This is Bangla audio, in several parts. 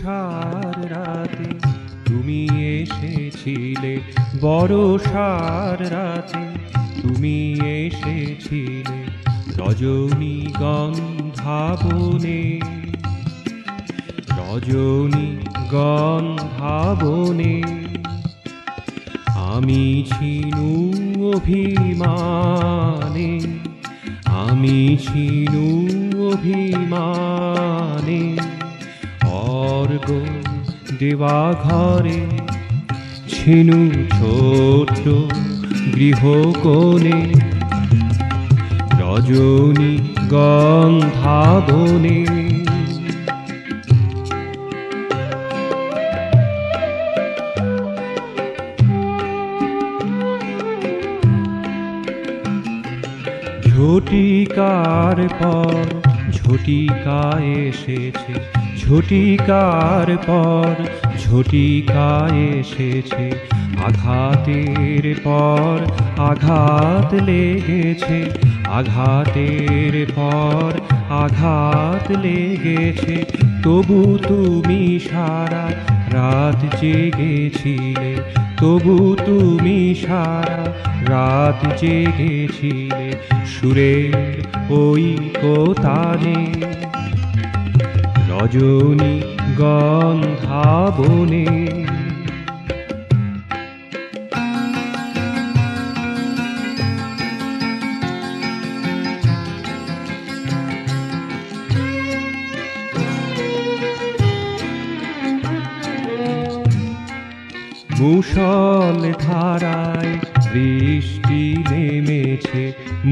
বর্ষার রাতে তুমি এসেছিলে, বর্ষার রাতে তুমি এসেছিলে রজনীগন্ধা বনে, রজনীগন্ধা বনে। আমি ছিনু অভিমানে, আমি ছিনু অভিমানে, অর্ঘ দেওয়া ঘরে ছিনু ছোট্ট গৃহকোণে, রজনীগন্ধা বনে। ঝটিকার পর ঝটিকা এসেছে, ঝটিকার পর ঝটিকা এসেছে, আঘাতের পর আঘাত লেগেছে, আঘাতের পর আঘাত লেগেছে। তবু তুমি সারা রাত জেগেছিলে, তবু তুমি সারা রাত জেগেছিলে সুরের ওই কোতানে, রজনীগন্ধা বনে। মুষল ধারায় বৃষ্টি নেমেছে,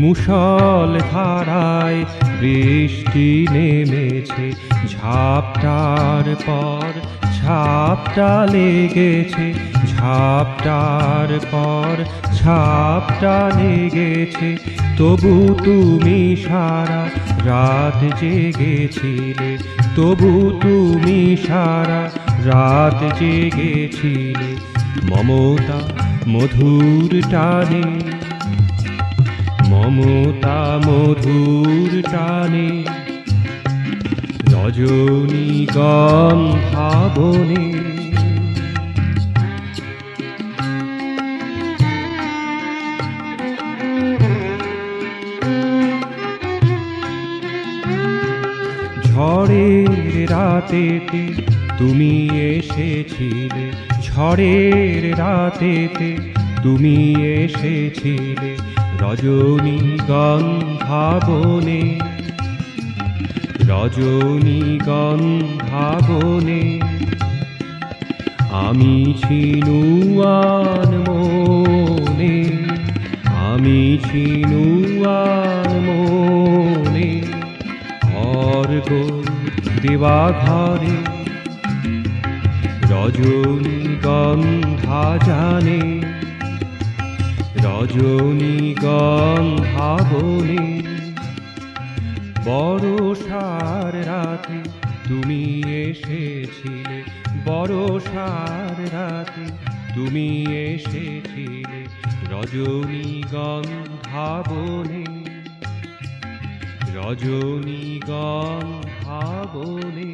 মুষল ধারায় বৃষ্টি নেমেছে, ঝাপটার পর ঝাপটা লেগেছে, ঝাপটার পর ঝাপটা লেগেছে। তবু তুমি সারা রাত জেগেছিলে, তবু তুমি সারা রাত জেগেছিলে মমতা মধুর টানে, মমতা মধুর টানে, রজনীগন্ধা বনে। ঝড়ের রাতেতে তুমি এসেছিলে, ঝড়ের রাতেতে তুমি এসেছিলে রজনীগন্ধা বনে, রজনীগন্ধা বনে। আমি ছিনু আনমনে, আমি ছিনু আনমনে, অর্ঘ দেওয়া ঘরে রজনীগন্ধা জানে, রজনীগন্ধা বনে। বর্ষার রাতে তুমি এসেছিলে, বর্ষার রাতে তুমি এসেছিলে রজনীগন্ধা বনে, রজনীগন্ধা বনে।